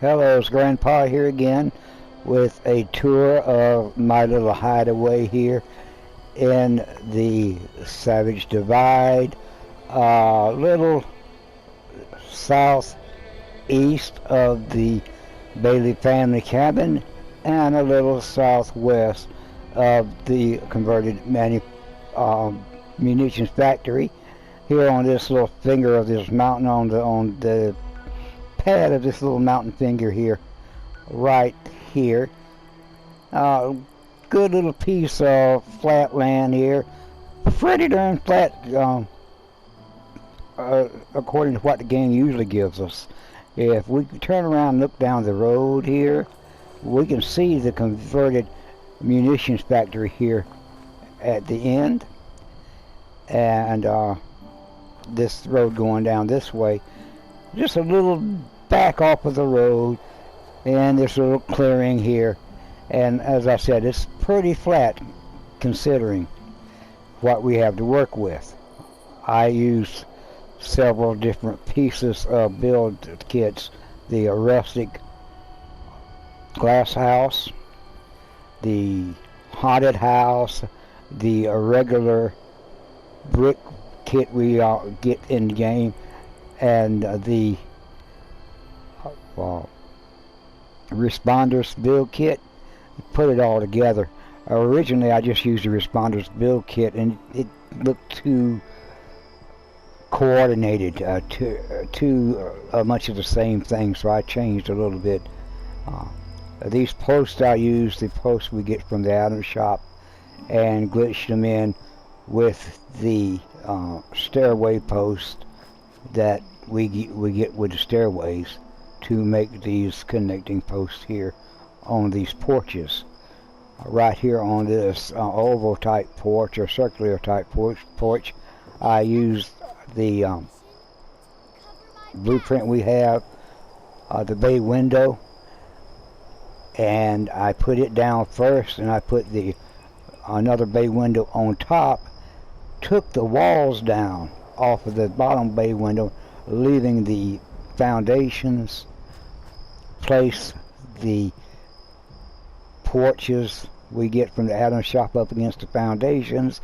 Hello, it's Grandpa here again with a tour of my little hideaway here in the Savage Divide, little southeast of the Bailey family cabin and a little southwest of the converted munitions factory here on this little finger of this mountain on the pad of this little mountain finger here, right here. Good little piece of flat land here, pretty darn flat, according to what the game usually gives us. If we turn around and look down the road here, we can see the converted munitions factory here at the end, and this road going down this way, just a little back off of the road, and this little clearing here. And as I said, it's pretty flat considering what we have to work with. I used several different pieces of build kits: the rustic glass house, the haunted house, the regular brick kit we get in the game, and the responders build kit. Put it all together. Originally I just used the responders build kit and it looked too coordinated, too much of the same thing, so I changed a little bit. These posts I use the posts we get from the item shop and glitched them in with the stairway post that we get with the stairways to make these connecting posts here on these porches. Right here on this oval type porch or circular type porch, I used the blueprint we have, the bay window, and I put it down first, and I put the another bay window on top, took the walls down off of the bottom bay window, leaving the foundations, place the porches we get from the item shop up against the foundations,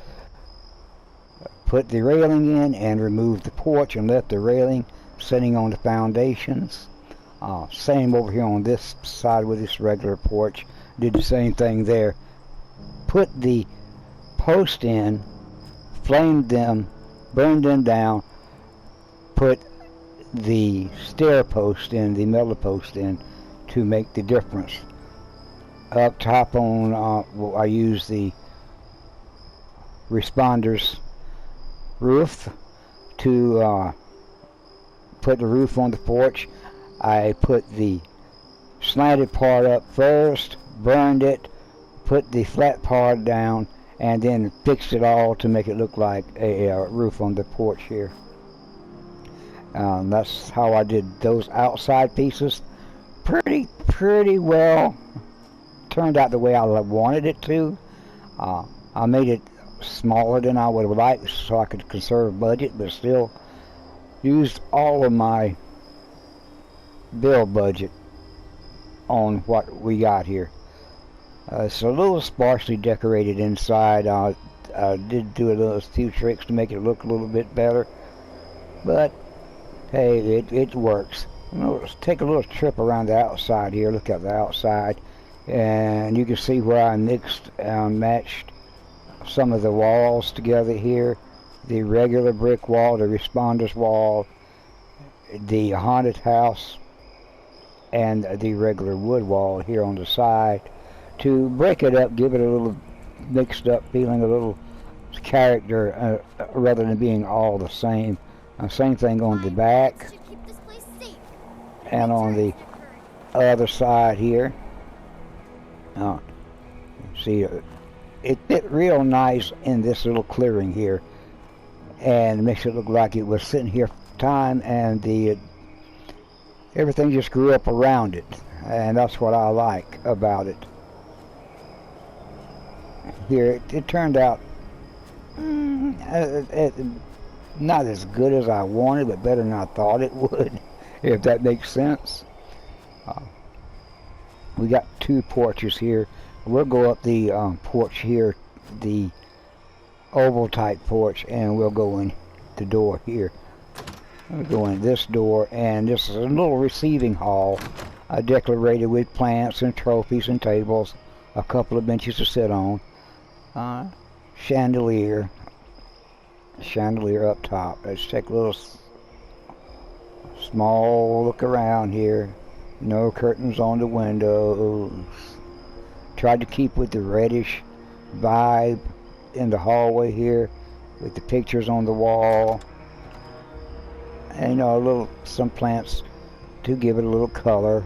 put the railing in and remove the porch and left the railing sitting on the foundations. Same over here on this side with this regular porch, did the same thing there. Put the post in, flamed them, burned them down, put the stair post in, the metal post in, to make the difference. Up top on, I use the responders roof to put the roof on the porch. I put the slanted part up first, burned it, put the flat part down, and then fixed it all to make it look like a roof on the porch here. That's how I did those outside pieces. Pretty well turned out the way I wanted it to. I made it smaller than I would have liked so I could conserve budget, but still used all of my build budget on what we got here. It's a little sparsely decorated inside. I did do a few tricks to make it look a little bit better, but hey, it works. Let's take a little trip around the outside here. Look at the outside, and you can see where I mixed and matched some of the walls together here. The regular brick wall, the responders wall, the haunted house, and the regular wood wall here on the side, to break it up, give it a little mixed up feeling, a little character, rather than being all the same. Same thing on the back and on the other side here. See, it fit real nice in this little clearing here, and makes it look like it was sitting here for time, and everything just grew up around it, and that's what I like about it. Here, it turned out not as good as I wanted, but better than I thought it would, if that makes sense. Uh, we got two porches here. We'll go up the porch here, the oval type porch, and we'll go in the door here. We'll go in this door, and this is a little receiving hall, decorated with plants and trophies and tables, a couple of benches to sit on, chandelier up top. Let's take a little small look around here. No curtains on the windows. Tried to keep with the reddish vibe in the hallway here, with the pictures on the wall, and you know, some plants to give it a little color,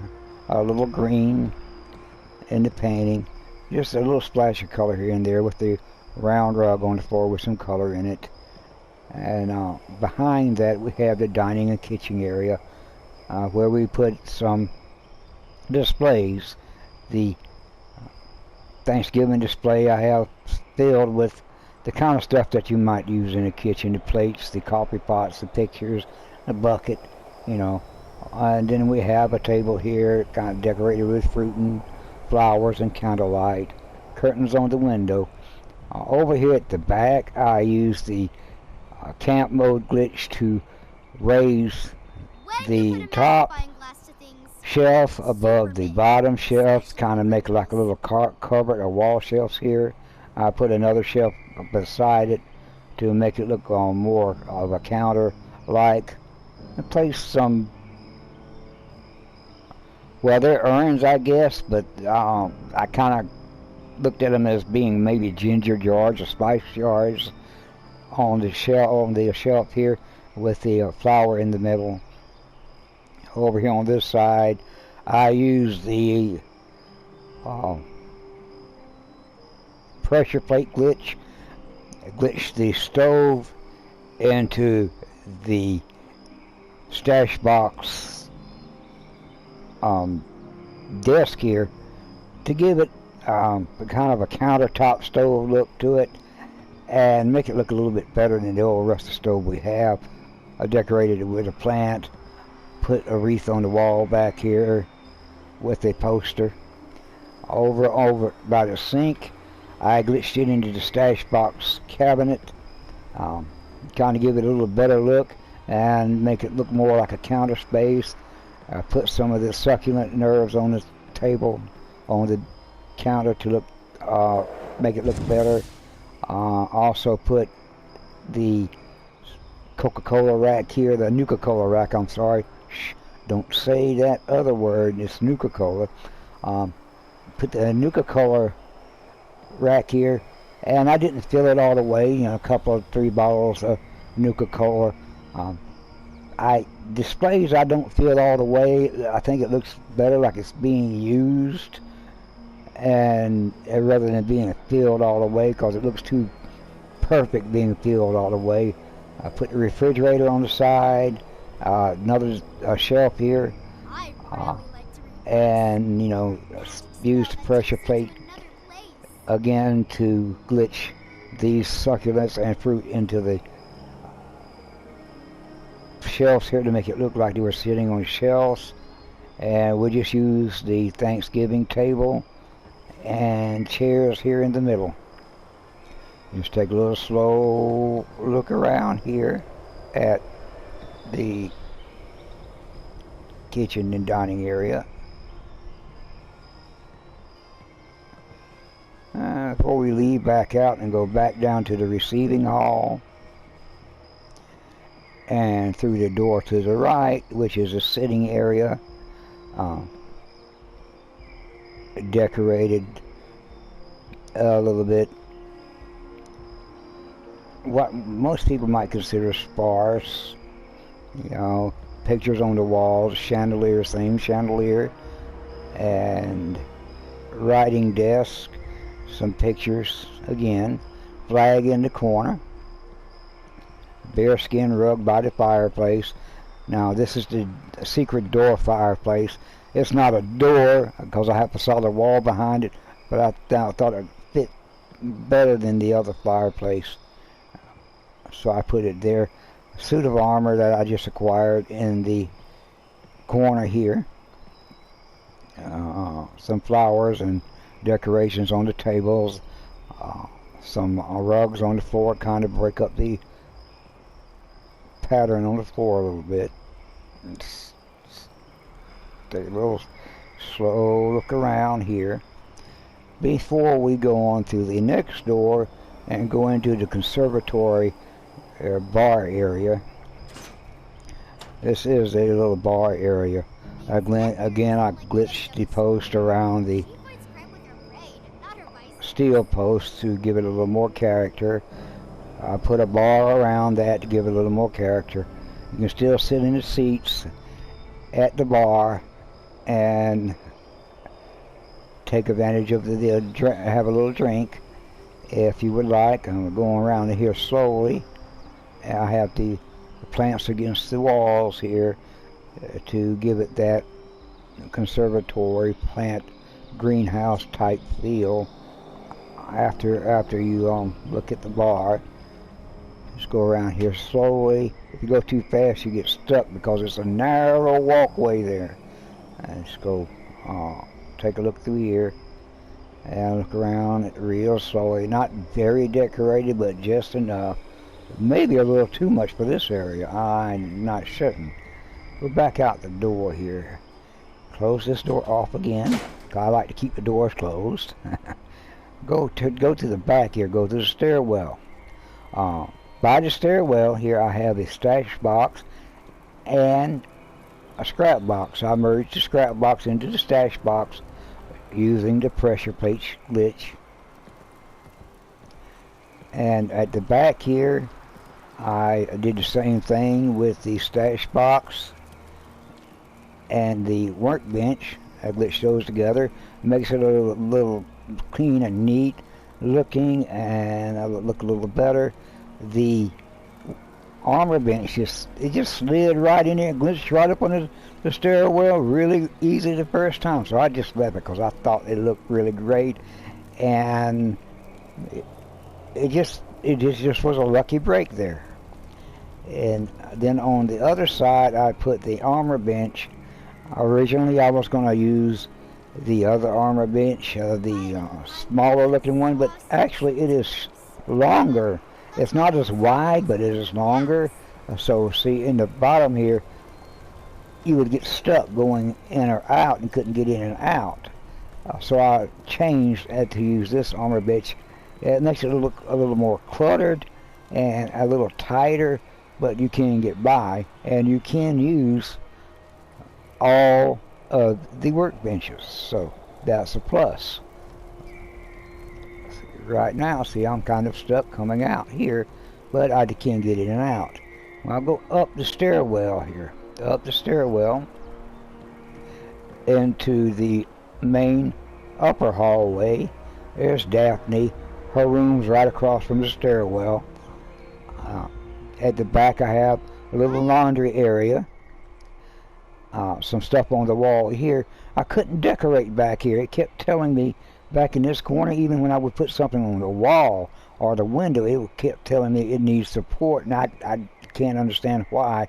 a little green in the painting, just a little splash of color here and there, with the round rug on the floor with some color in it. And behind that we have the dining and kitchen area, where we put some displays. The Thanksgiving display I have filled with the kind of stuff that you might use in a kitchen: the plates, the coffee pots, the pictures, the bucket, you know. And then we have a table here kind of decorated with fruit and flowers and candlelight, curtains on the window. Over here at the back I use the camp mode glitch to raise the top shelf above the bottom shelf, kind of make like a little cupboard or wall shelves here. I put another shelf beside it to make it look more of a counter like. I placed some, well, they're urns I guess, but I kind of looked at them as being maybe ginger jars or spice jars on the shelf here, with the flower in the middle. Over here on this side I use the pressure plate glitch the stove into the stash box desk here, to give it kind of a countertop stove look to it, and make it look a little bit better than the old rusted stove we have. I decorated it with a plant, put a wreath on the wall back here with a poster. Over by the sink I glitched it into the stash box cabinet, kind of give it a little better look and make it look more like a counter space. I put some of the succulent nerves on the table, on the counter, to look make it look better. Also put the Coca-Cola rack here, the Nuka-Cola rack, I'm sorry. Shh, don't say that other word, it's Nuka-Cola. Put the Nuka-Cola rack here, and I didn't fill it all the way, you know, a couple of 3 bottles of Nuka-Cola. Displays I don't fill all the way. I think it looks better like it's being used, and rather than being filled all the way, because it looks too perfect being filled all the way. I put the refrigerator on the side, another shelf here, and you know, used pressure plate again to glitch these succulents and fruit into the shelves here to make it look like they were sitting on shelves. And we just use the Thanksgiving table and chairs here in the middle. Just take a little slow look around here at the kitchen and dining area. Before we leave back out and go back down to the receiving hall and through the door to the right, which is a sitting area, decorated a little bit, what most people might consider sparse. You know, pictures on the walls, chandelier, same chandelier, and writing desk, some pictures again, flag in the corner, bearskin rug by the fireplace. Now this is the secret door fireplace. It's not a door because I have a solid wall behind it, but I thought it fit better than the other fireplace, so I put it there. A suit of armor that I just acquired in the corner here. some flowers and decorations on the tables, some rugs on the floor, kind of break up the pattern on the floor a little bit. Take a little slow look around here before we go on to the next door and go into the conservatory bar area. This is a little bar area. Again, I glitched the post around the steel post to give it a little more character. I put a bar around that to give it a little more character. You can still sit in the seats at the bar and take advantage of have a little drink if you would like. I'm going around here slowly. I have the plants against the walls here to give it that conservatory plant greenhouse type feel. After you look at the bar, just go around here slowly. If you go too fast, you get stuck because it's a narrow walkway there. And just go take a look through here and look around real slowly. Not very decorated, but just enough. Maybe a little too much for this area. I'm not certain. We're back out the door here. Close this door off again. I like to keep the doors closed. Go to the back here. Go to the stairwell. By the stairwell here, I have a stash box and a scrap box. I merged the scrap box into the stash box using the pressure plate glitch. And at the back here, I did the same thing with the stash box and the workbench. I glitched those together. Makes it a little clean and neat looking, and look a little better. The armor bench just slid right in there, glitched right up on the stairwell, really easy the first time. So I just left it because I thought it looked really great, and it just was a lucky break there. And then on the other side, I put the armor bench. Originally, I was going to use the other armor bench, the smaller looking one, but actually it is longer. It's not as wide, but it is longer. So see, in the bottom here, you would get stuck going in or out and couldn't get in and out. So I changed to use this armor bench. It makes it look a little more cluttered and a little tighter, but you can get by, and you can use all of the workbenches, so that's a plus. Right now, see, I'm kind of stuck coming out here, but I can get in and out. Well, I'll go up the stairwell here, up the stairwell into the main upper hallway. There's Daphne. Her room's right across from the stairwell. At the back, I have a little laundry area. Some stuff on the wall here. I couldn't decorate back here. It kept telling me back in this corner, even when I would put something on the wall or the window, it kept telling me it needs support, and I can't understand why.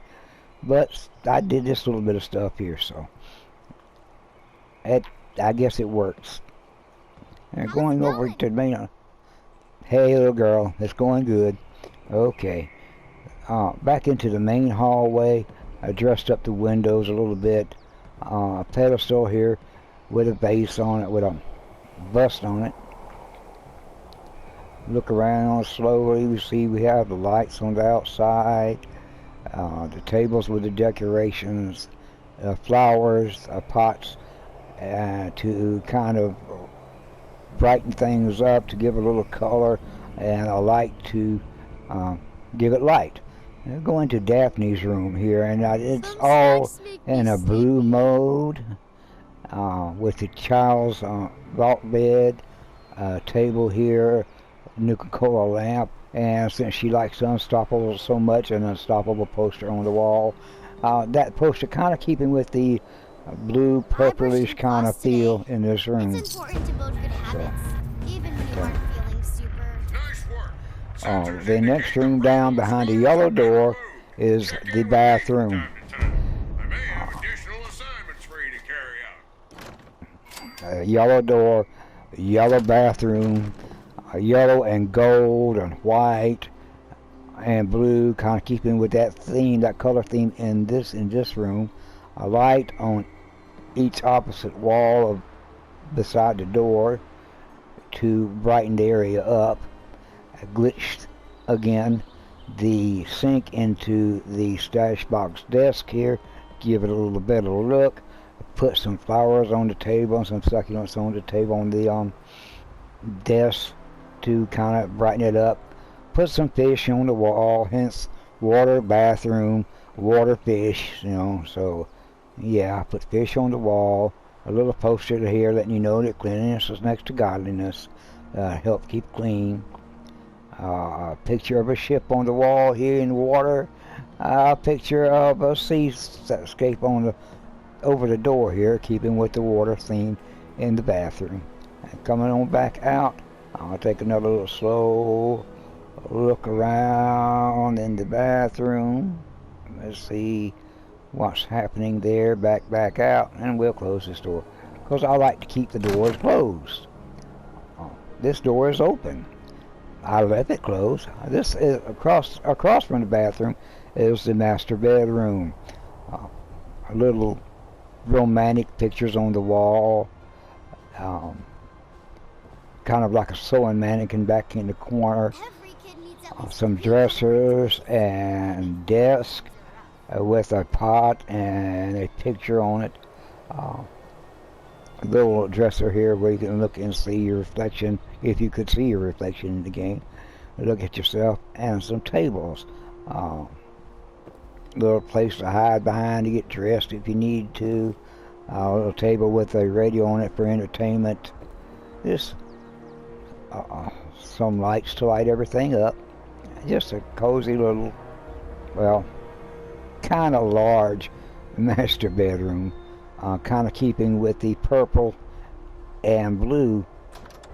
But I did this little bit of stuff here, so I guess it works. And going over to the main. Hey, little girl, it's going good. Okay. Back into the main hallway. I dressed up the windows a little bit. A pedestal here with a base on it, with a bust on it. Look around slowly. We see we have the lights on the outside. The tables with the decorations, flowers, pots, to kind of brighten things up, to give a little color, and a light to give it light. I'll go into Daphne's room here, and it's all in a blue mode, with the child's vault bed, table here, Nuka-Cola lamp, and since she likes Unstoppable so much, an Unstoppable poster on the wall. That poster kind of keeping with the blue purplish kind of feel in this room. It's important to build good habits, even when you aren't feeling super. Nice work. The next room down behind the yellow door is the bathroom. I may have additional assignments for you to carry out. a yellow door, a yellow bathroom, a yellow and gold and white and blue, kind of keeping with that theme, that color theme in this room. A light on each opposite wall of beside the door to brighten the area up. I glitched again the sink into the stash box desk here, give it a little better look. Put some flowers on the table and some succulents on the table on the desk to kind of brighten it up. Put some fish on the wall, hence water, bathroom, water, fish, you know. So yeah, I put fish on the wall, a little poster here letting you know that cleanliness is next to godliness. Help keep clean. A picture of a ship on the wall here in the water. A picture of a seascape on the over the door here, keeping with the water theme in the bathroom. And coming on back out, I'll take another little slow look around in the bathroom. Let's see what's happening there. Back out, and we'll close this door because I like to keep the doors closed. This door is open. I left it closed. This is across from the bathroom is the master bedroom. A little romantic pictures on the wall. Kind of like a sewing mannequin back in the corner. Some dressers and desk with a pot and a picture on it. A little dresser here where you can look and see your reflection, if you could see your reflection in the game. Look at yourself, and some tables. Little place to hide behind to get dressed if you need to. A little table with a radio on it for entertainment. Just some lights to light everything up. Just a cozy little, well, kind of large master bedroom. Kind of keeping with the purple and blue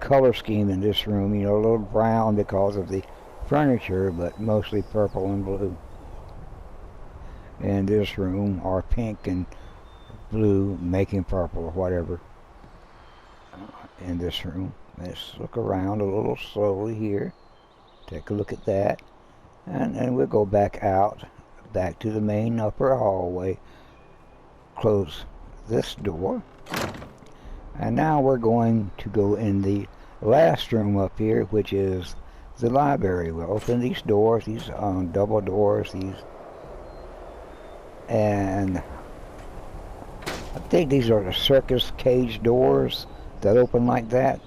color scheme in this room. You know, a little brown because of the furniture, but mostly purple and blue in this room, or pink and blue making purple or whatever in this room. Let's look around a little slowly here. Take a look at that, and we'll go back out, back to the main upper hallway. Close this door, and now we're going to go in the last room up here, which is the library. We'll open these doors, these double doors, and I think these are the circus cage doors that open like that.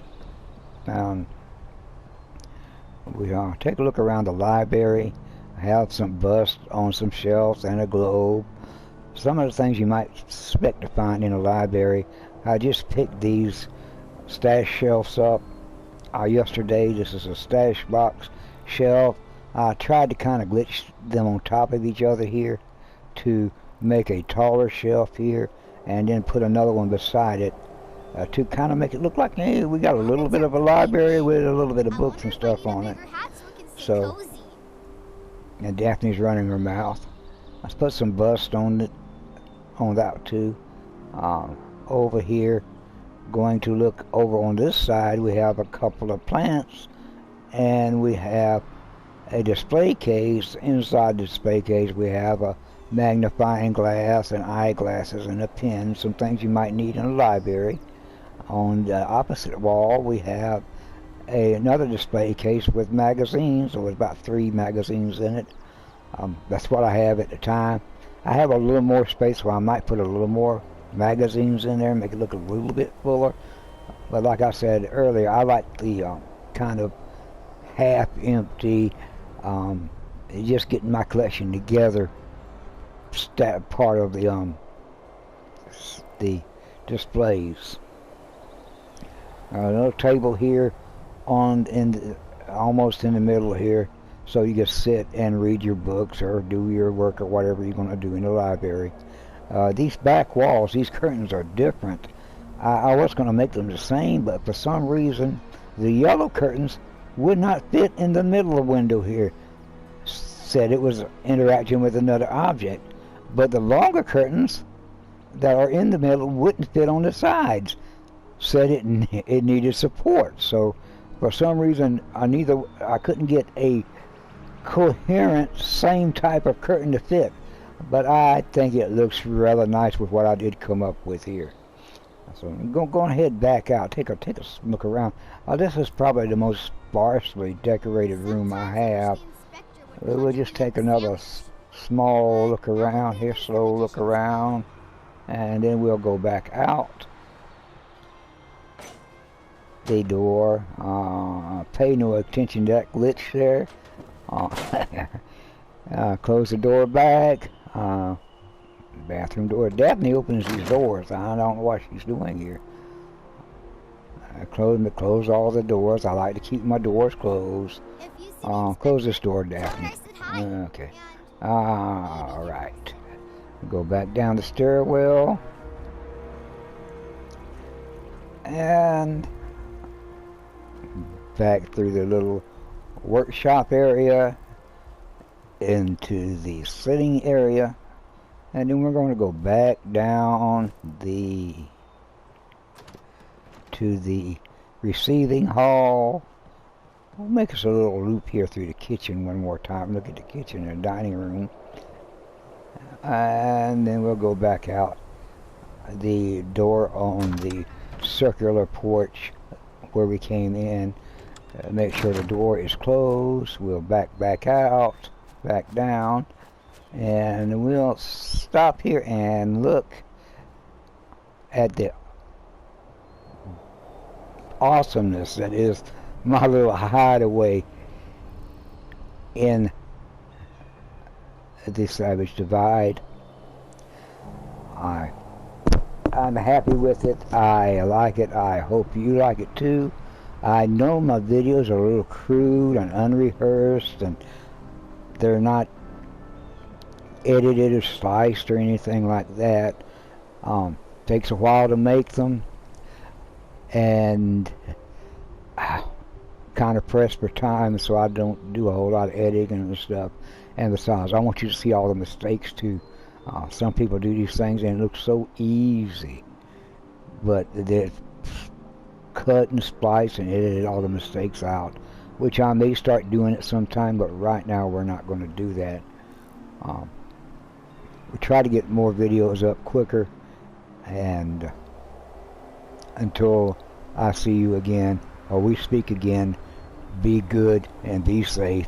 We take a look around the library. I have some busts on some shelves and a globe. Some of the things you might expect to find in a library. I just picked these stash shelves up yesterday. This is a stash box shelf. I tried to kind of glitch them on top of each other here to make a taller shelf here, and then put another one beside it to kind of make it look like, hey, we got a little bit of a library with a little bit of books and stuff on it. So, and Daphne's running her mouth. I put some bust on it, on that too. Over here, going to look over on this side, we have a couple of plants, and we have a display case. Inside the display case we have a magnifying glass and eyeglasses and a pen, some things you might need in a library. On the opposite wall we have another display case with magazines. There was about 3 magazines in it. That's what I have at the time. I have a little more space where I might put a little more magazines in there, make it look a little bit fuller. But like I said earlier, I like the kind of half empty, just getting my collection together part of the displays. Another table here almost in the middle here, so you can sit and read your books or do your work or whatever you're going to do in the library. These back walls, these curtains are different. I was going to make them the same, but for some reason the yellow curtains would not fit in the middle of the window here. Said it was interacting with another object, but the longer curtains that are in the middle wouldn't fit on the sides. said it needed support. So for some reason I couldn't get a coherent same type of curtain to fit, but I think it looks rather nice with what I did come up with here. So I'm going to head back out, take a look around. This is probably the most sparsely decorated room I have. We'll just take another small look around here, slow look around, and then we'll go back out the door. Pay no attention to that glitch there. Close the door back. Bathroom door. Daphne opens these doors. I don't know what she's doing here. Close all the doors. I like to keep my doors closed. Close this door, Daphne. Okay. Alright. Go back down the stairwell. And back through the little workshop area into the sitting area. And then we're going to go back down to the receiving hall. We'll make us a little loop here through the kitchen one more time. Look at the kitchen and dining room. And then we'll go back out the door on the circular porch where we came in. Make sure the door is closed. We'll back out, back down. And we'll stop here and look at the awesomeness that is my little hideaway in the Savage Divide. I'm happy with it. I like it. I hope you like it too. I know my videos are a little crude and unrehearsed, and they're not edited or sliced or anything like that. Takes a while to make them, and kind of pressed for time, so I don't do a whole lot of editing and stuff. And besides, I want you to see all the mistakes too. Some people do these things and it looks so easy, but they cut and splice and edit all the mistakes out, which I may start doing it sometime, but right now we're not going to do that. We try to get more videos up quicker, and until I see you again or we speak again, be good and be safe.